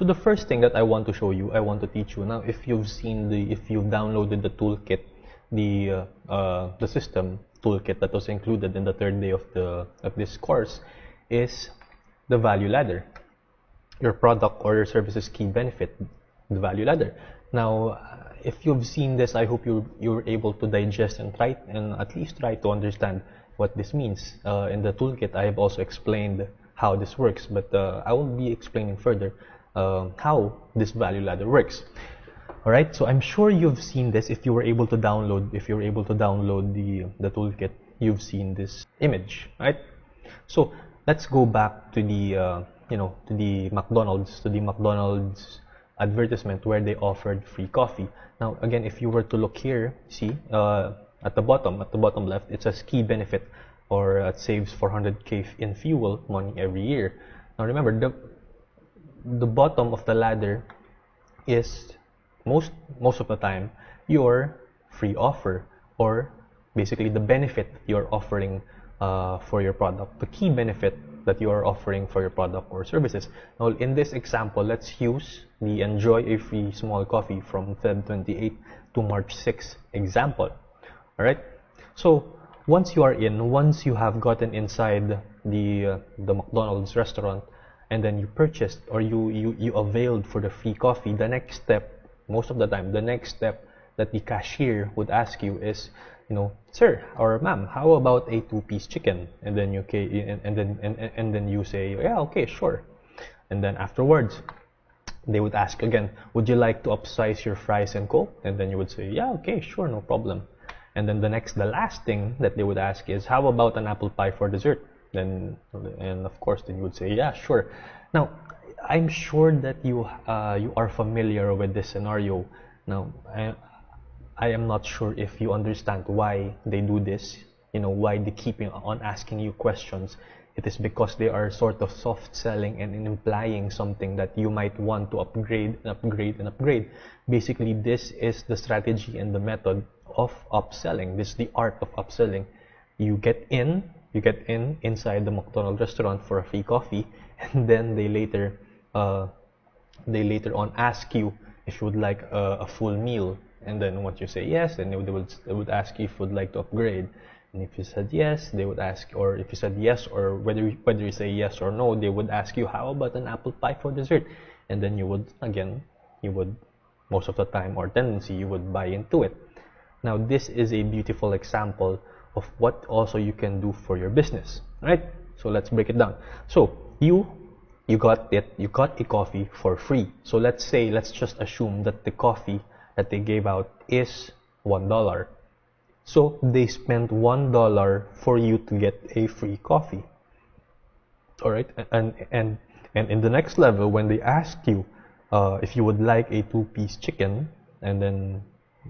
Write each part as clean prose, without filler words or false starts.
So the first thing that I want to show you, I want to teach you now. If you've downloaded the toolkit, the system toolkit that was included in the third day of this course, is the value ladder. Your product or your service's key benefit, the value ladder. Now, if you've seen this, I hope you're able to digest and at least try to understand what this means. In the toolkit, I have also explained how this works, but I will be explaining further how this value ladder works. All right, so I'm sure you've seen this. If you're able to download the toolkit, you've seen this image, right? So let's go back to the McDonald's advertisement where they offered free coffee. Now again, if you were to look here, see at the bottom left, it says key benefit, or it saves 400k in fuel money every year. Now remember, the bottom of the ladder is most of the time your free offer, or basically the benefit you're offering for your product, the key benefit that you are offering for your product or services. Now in this example, let's use the enjoy a free small coffee from Feb 28 to March 6 example. All right, so once you have gotten inside the McDonald's restaurant, and then you purchased or you availed for the free coffee, the next step, most of the time, the next step that the cashier would ask you is, sir or ma'am, how about a 2-piece chicken? And then you say, yeah, okay, sure. And then afterwards, they would ask again, would you like to upsize your fries and Coke? And then you would say, yeah, okay, sure, no problem. And then the last thing that they would ask is, how about an apple pie for dessert? And of course, then you would say, yeah, sure. Now, I'm sure that you are familiar with this scenario. Now, I am not sure if you understand why they do this. Why they keep on asking you questions. It is because they are sort of soft selling and implying something that you might want to upgrade and upgrade and upgrade. Basically, this is the strategy and the method of upselling. This is the art of upselling. You get inside the McDonald's restaurant for a free coffee, and then they later on ask you if you would like a full meal. And then once you say yes, then they would ask you if you would like to upgrade. And if you said yes, they would ask, or if you said yes, or whether you say yes or no, they would ask you, how about an apple pie for dessert? And then you would most of the time, or tendency, you would buy into it. Now this is a beautiful example of what also you can do for your business, right? So let's break it down. So you got a coffee for free. So let's just assume that the coffee that they gave out is $1. So they spent $1 for you to get a free coffee. All right, and in the next level, when they asked you if you would like a 2-piece chicken, and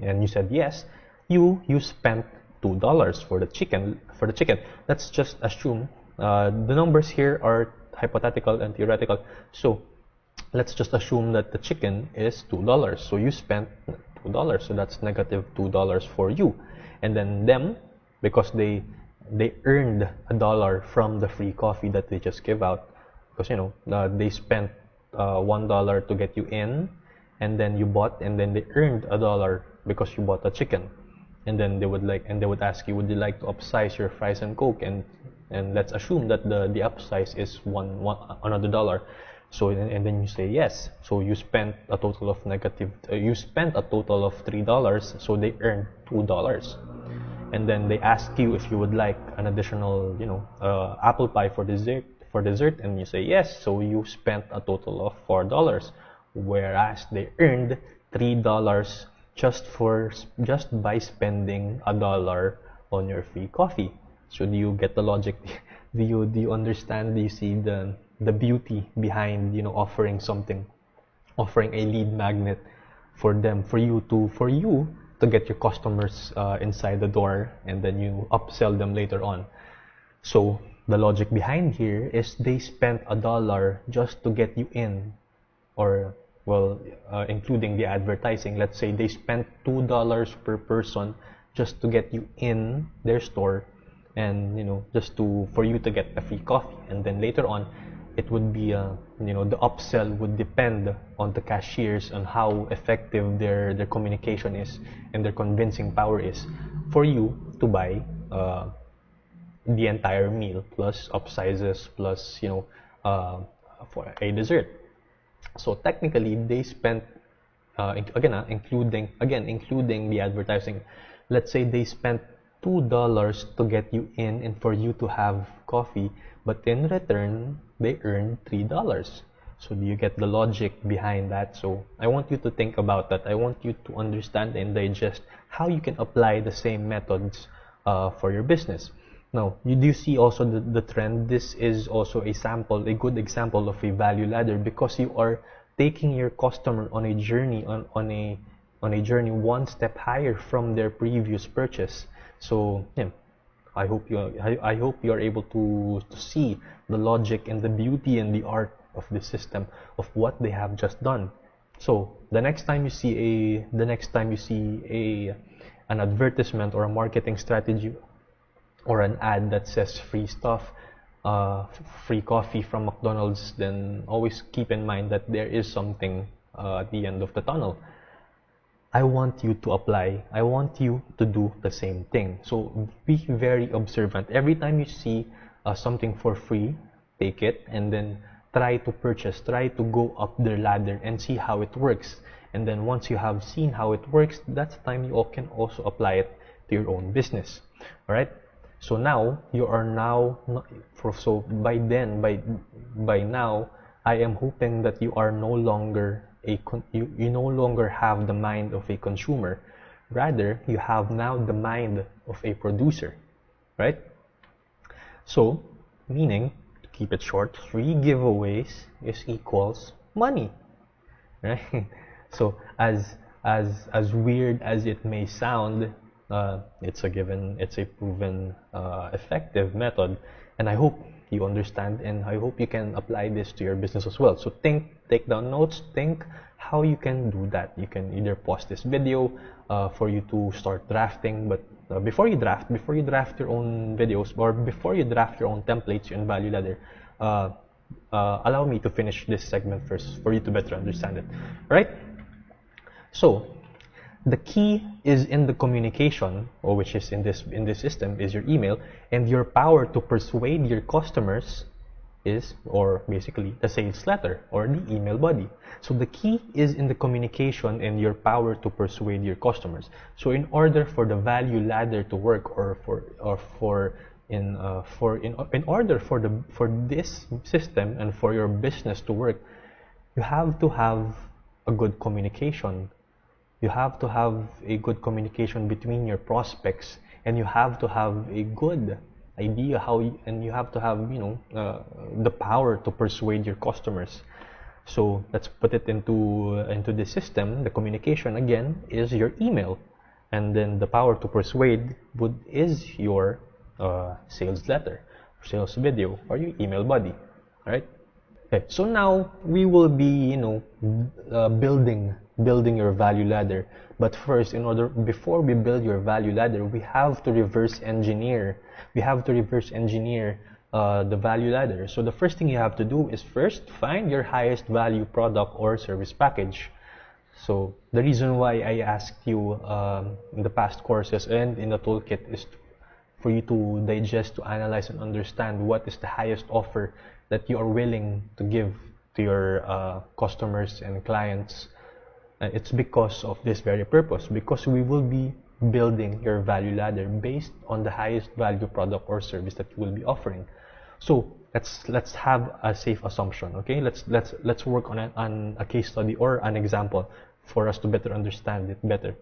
you said yes, you spent $2 for the chicken. Let's just assume the numbers here are hypothetical and theoretical. So let's just assume that the chicken is $2. So you spent $2. So that's negative $2 for you. And then them, because they earned $1 from the free coffee that they just gave out, because they spent $1 to get you in, and then you bought, and then they earned $1 because you bought a chicken. And then they would ask you, would you like to upsize your fries and Coke? And let's assume that the upsize is another $1. So and then you say yes. So you spent a total of $3. So they earned $2. And then they ask you if you would like an additional apple pie for dessert, and you say yes. So you spent a total of $4, whereas they earned $3 just by spending $1 on your free coffee. So do you get the logic? Do you understand? Do you see the beauty behind offering a lead magnet for you to get your customers inside the door, and then you upsell them later on? So the logic behind here is they spent $1 just to get you in, or including the advertising. Let's say they spent $2 per person just to get you in their store, and for you to get a free coffee. And then later on, it would be the upsell would depend on the cashiers, on how effective their communication is and their convincing power is for you to buy the entire meal plus upsizes plus for a dessert. So technically they spent including the advertising. Let's say they spent $2 to get you in and for you to have coffee, but in return they earned $3. So do you get the logic behind that? So I want you to think about that. I want you to understand and digest how you can apply the same methods for your business. Now, you do see also the trend. This is also a good example of a value ladder, because you are taking your customer on a journey, on a journey one step higher from their previous purchase. So yeah, I hope you are able to see the logic and the beauty and the art of the system of what they have just done. So the next time you see an advertisement or a marketing strategy or an ad that says free stuff, free coffee from McDonald's, then always keep in mind that there is something at the end of the tunnel. I want you to apply. I want you to do the same thing. So be very observant. Every time you see something for free, take it and then try to purchase, try to go up their ladder and see how it works. And then once you have seen how it works, that's the time you can also apply it to your own business. All right. So now you are by now I am hoping that you are no longer you no longer have the mind of a consumer. Rather, you have now the mind of a producer, right? So, meaning, to keep it short, free giveaways is equals money, right? So as weird as it may sound, it's a proven effective method, and I hope you understand, and I hope you can apply this to your business as well. So take down notes, think how you can do that. You can either pause this video for you to start drafting, but before you draft your own videos, or before you draft your own templates in Value Ladder, allow me to finish this segment first for you to better understand it. All right? So the key is in the communication, or which is in this system, is your email, and your power to persuade your customers is, or basically, the sales letter or the email body. So the key is in the communication and your power to persuade your customers. So in order for the value ladder to work, in order for this system and for your business to work, you have to have a good communication. You have to have a good communication between your prospects, and you have to have a good idea and you have to have the power to persuade your customers. So let's put it into the system. The communication again is your email, and then the power to persuade is your sales letter, sales video, or your email body. All right. Okay, so now we will be building your value ladder. But first, before we build your value ladder, we have to reverse engineer. We have to reverse engineer the value ladder. So the first thing you have to do is first find your highest value product or service package. So the reason why I asked you in the past courses and in the toolkit is for you to digest, to analyze, and understand what is the highest offer that you are willing to give to your customers and clients. It's because of this very purpose, because we will be building your value ladder based on the highest value product or service that you will be offering. So let's have a safe assumption. Okay, let's work on a case study or an example for us to better understand it better.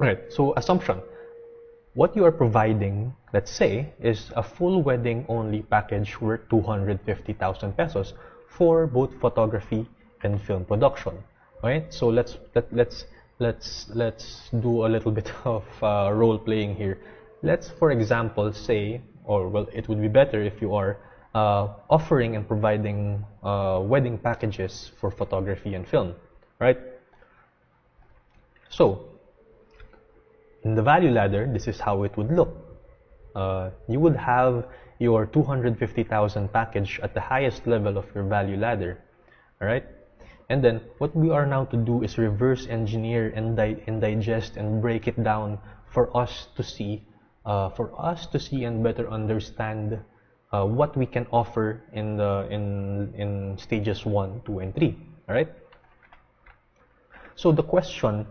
All right, so assumption. What you are providing, let's say, is a full wedding only package worth 250,000 pesos for both photography and film production. Right? So let's do a little bit of role playing here. Let's, for example, say, or well, it would be better if you are offering and providing wedding packages for photography and film, right? So in the value ladder, this is how it would look. You would have your 250,000 package at the highest level of your value ladder. All right. And then what we are now to do is reverse engineer and digest and break it down for us to see and better understand what we can offer in stages 1, 2, and 3. All right. So the question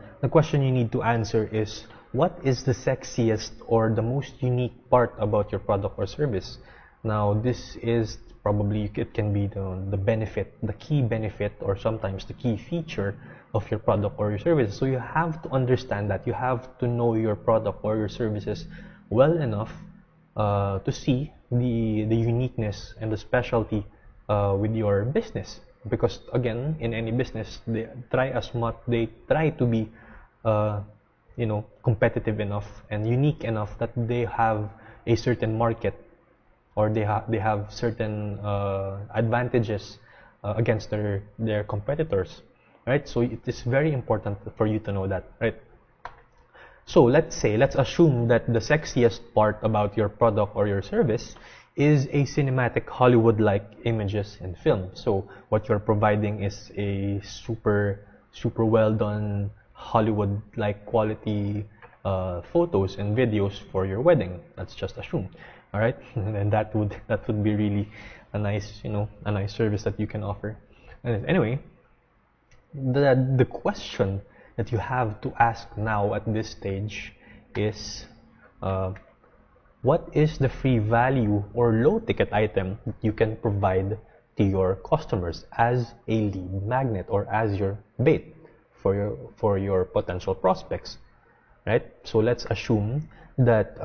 you need to answer is, what is the sexiest or the most unique part about your product or service? Now, this is probably, it can be the benefit, the key benefit, or sometimes the key feature of your product or your service. So you have to understand that. You have to know your product or your services well enough to see the uniqueness and the specialty with your business. Because again, in any business, they try to be competitive enough and unique enough that they have a certain market, or they have certain advantages against their competitors, right? So it is very important for you to know that, right? So let's assume that the sexiest part about your product or your service is a cinematic Hollywood-like images and film. So what you're providing is a super well done Hollywood-like quality photos and videos for your wedding. Let's just assume, all right? And that would be really a nice service that you can offer. And anyway, the question that you have to ask now at this stage is, what is the free value or low ticket item that you can provide to your customers as a lead magnet or as your bait for your potential prospects, right? So let's assume that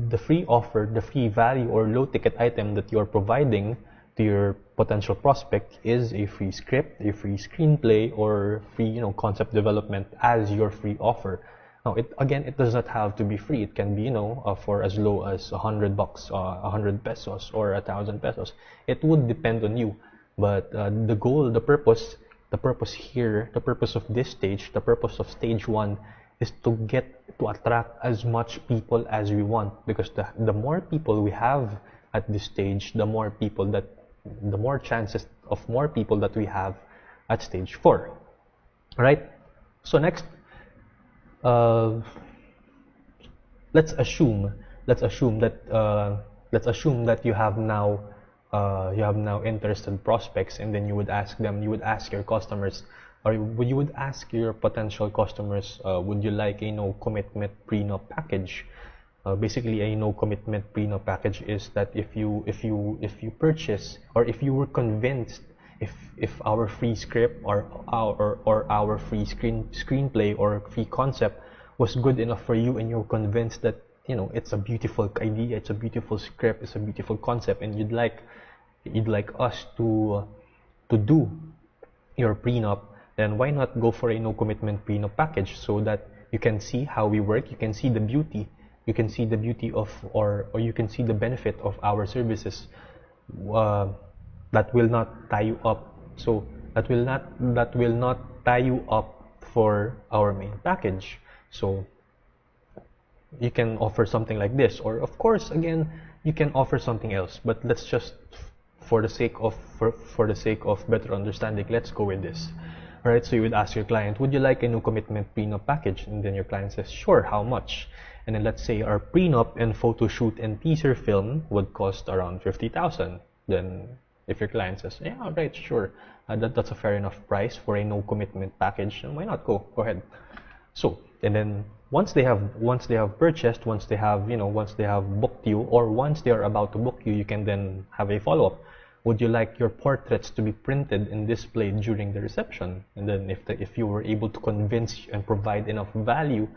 the free value or low ticket item that you're providing to your potential prospect is a free script, a free screenplay, or free concept development as your free offer. Now, it does not have to be free. It can be for as low as $100, 100 pesos, or 1,000 pesos. It would depend on you. But the goal, the purpose here, the purpose of this stage, the purpose of stage 1 is to attract as much people as we want. Because the more people we have at this stage, the more chances of more people that we have at stage 4. Right? So next, let's assume that you have now interested prospects, and then you would ask your customers, or you would ask your potential customers, would you like a no commitment prenup package? Basically, a no commitment prenup package is that if you purchase, or if you were convinced, if our free script or our free screenplay or free concept was good enough for you, and you're convinced that it's a beautiful idea, it's a beautiful script, it's a beautiful concept, and you'd like us to do your prenup, then why not go for a no commitment prenup package, so that you can see how we work, you can see the beauty of, or you can see the benefit of our services that will not tie you up. So that will not tie you up for our main package. So you can offer something like this, or of course again you can offer something else, but let's just for the sake of better understanding, let's go with this. All right, so you would ask your client, would you like a no commitment prenup package? And then your client says, sure, how much? And then let's say our prenup and photo shoot and teaser film would cost around 50,000. Then if your client says, yeah, all right, sure, that's a fair enough price for a no commitment package, then why not go ahead? So, and then once they have purchased, once they have booked you, or once they are about to book you, you can then have a follow-up. Would you like your portraits to be printed and displayed during the reception? And then if you were able to convince and provide enough value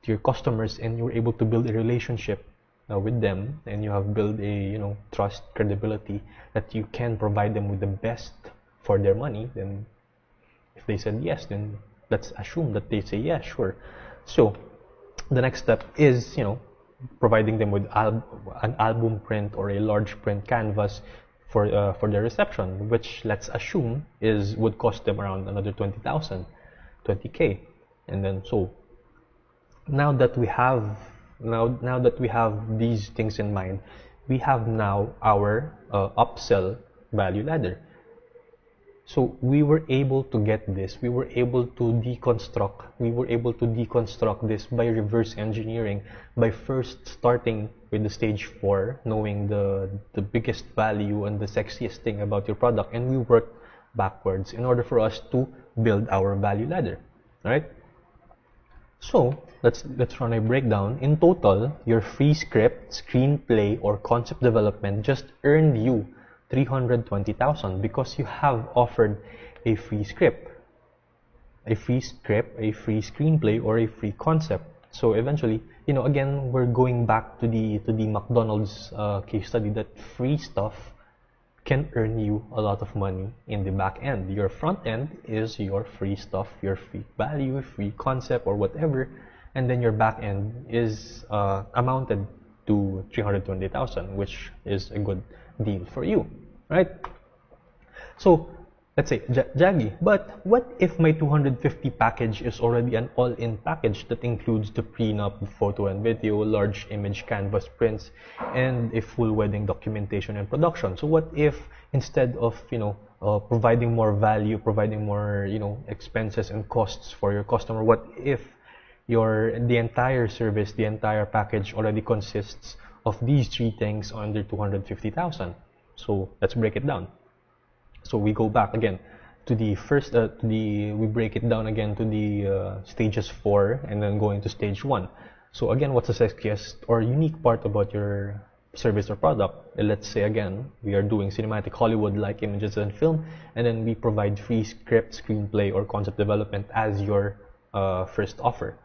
to your customers, and you were able to build a relationship with them, and you have built a trust, credibility, that you can provide them with the best for their money, then if they said yes, then let's assume that they say yeah, sure. So the next step is providing them with an album print or a large print canvas for their reception, which let's assume would cost them around another 20,000, 20K. And then so now that we have these things in mind, we have now our upsell value ladder. So we were able to get this. We were able to deconstruct this by reverse engineering, by first starting with the stage 4, knowing the biggest value and the sexiest thing about your product, and we worked backwards in order for us to build our value ladder. All right? So let's run a breakdown. In total, your free script, screenplay, or concept development just earned you 320,000 because you have offered a free script, a free screenplay, or a free concept. So eventually, again, we're going back to the McDonald's case study, that free stuff can earn you a lot of money in the back end. Your front end is your free stuff, your free value, free concept, or whatever, and then your back end is amounted to 320,000, which is a good deal for you, right? So let's say, Jaggy, but what if my 250 package is already an all-in package that includes the prenup, photo and video, large image canvas prints, and a full wedding documentation and production? So what if instead of providing more value, providing more expenses and costs for your customer, what if the entire service, the entire package already consists of these 3 things under 250,000? So let's break it down. So we go back again to the first, we break it down again to the stages 4, and then going to stage 1. So again, what's the sexiest or unique part about your service or product? Let's say again, we are doing cinematic Hollywood-like images and film, and then we provide free script, screenplay, or concept development as your first offer.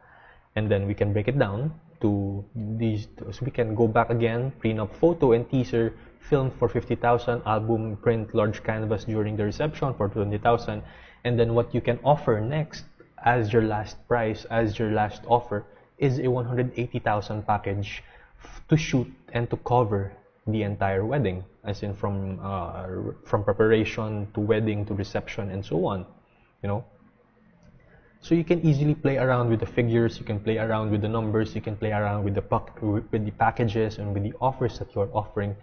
And then we can break it down to these. So we can go back again, prenup, photo and teaser, film for 50,000, album, print, large canvas during the reception for 20,000, and then what you can offer next as your last price, as your last offer, is a 180,000 package to shoot and to cover the entire wedding, as in from preparation to wedding to reception and so on, So you can easily play around with the figures, you can play around with the numbers, you can play around with the packages and with the offers that you are offering,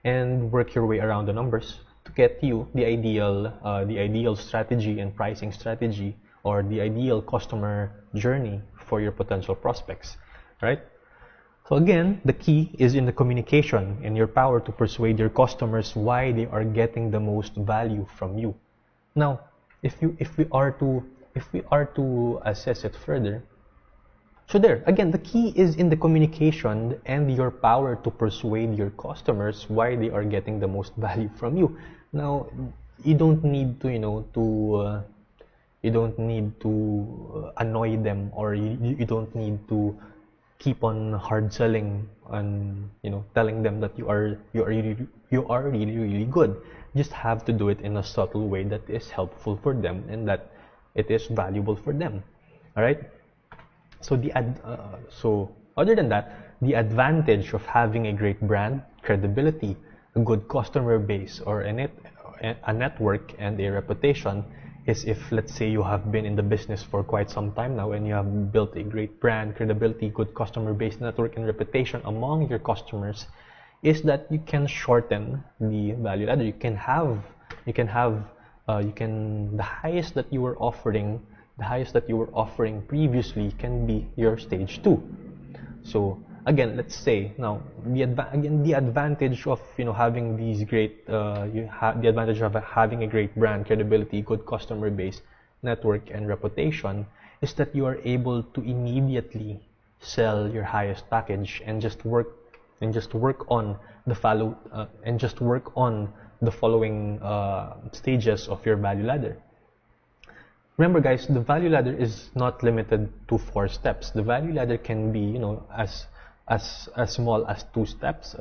and work your way around the numbers to get you the ideal strategy and pricing strategy, or the ideal customer journey for your potential prospects, right? So again, the key is in the communication and your power to persuade your customers why they are getting the most value from you. Now, if we are to assess it further, so there, again, the key is in the communication and your power to persuade your customers why they are getting the most value from you. Now, you don't need to, annoy them, or you don't need to keep on hard selling and telling them that you are really good. Just have to do it in a subtle way that is helpful for them and that it is valuable for them. All right. So other than that, the advantage of having a great brand, credibility, a good customer base, or a network and a reputation is if, let's say, you have been in the business for quite some time now and you have built a great brand, credibility, good customer base, network, and reputation among your customers, is that you can shorten the value ladder. The highest that you were offering previously can be your stage 2. So again, let's say now the advantage of having these great the advantage of having a great brand, credibility, good customer base, network, and reputation is that you are able to immediately sell your highest package and just work on the following stages of your value ladder. Remember, guys, the value ladder is not limited to 4 steps. The value ladder can be, as small as 2 steps,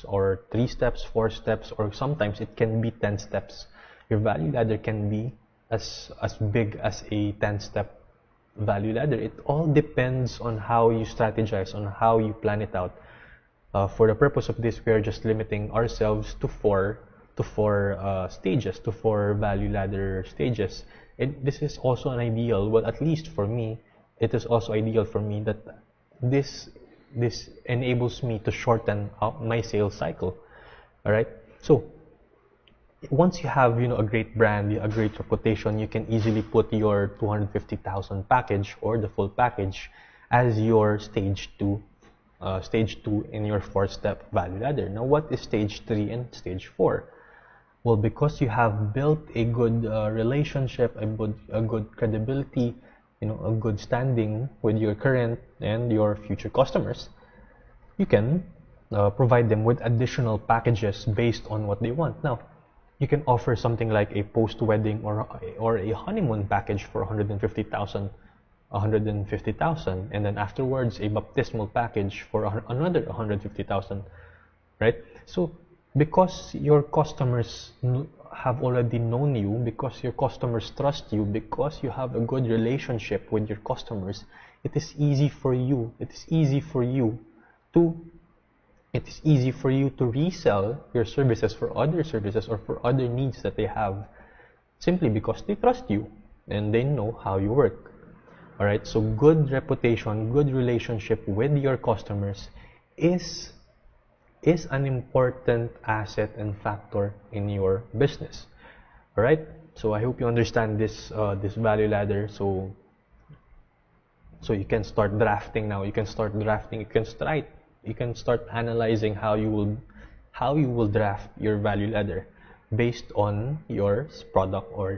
or 3 steps, 4 steps, or sometimes it can be 10 steps. Your value ladder can be as big as a 10-step value ladder. It all depends on how you strategize, on how you plan it out. For the purpose of this, we are just limiting ourselves to four stages, to 4 value ladder stages. This is also an ideal, well, at least for me, it is also ideal for me that this this enables me to shorten up my sales cycle. All right. So once you have, you know, a great brand, a great reputation, you can easily put your 250,000 package or the full package as your stage two in your 4-step value ladder. Now, what is stage 3 and stage 4? Well, because you have built a good relationship, a good credibility, you know, a good standing with your current and your future customers, you can provide them with additional packages based on what they want. Now, you can offer something like a post-wedding or a honeymoon package for 150,000, and then afterwards a baptismal package for another 150,000, right? So because your customers have already known you, because your customers trust you, because you have a good relationship with your customers, it is easy for you to resell your services for other services or for other needs that they have, simply because they trust you and they know how you work. All right, so good reputation, good relationship with your customers is an important asset and factor in your business. All right, so I hope you understand this value ladder. So you can start drafting now. You can start analyzing how you will draft your value ladder based on your product or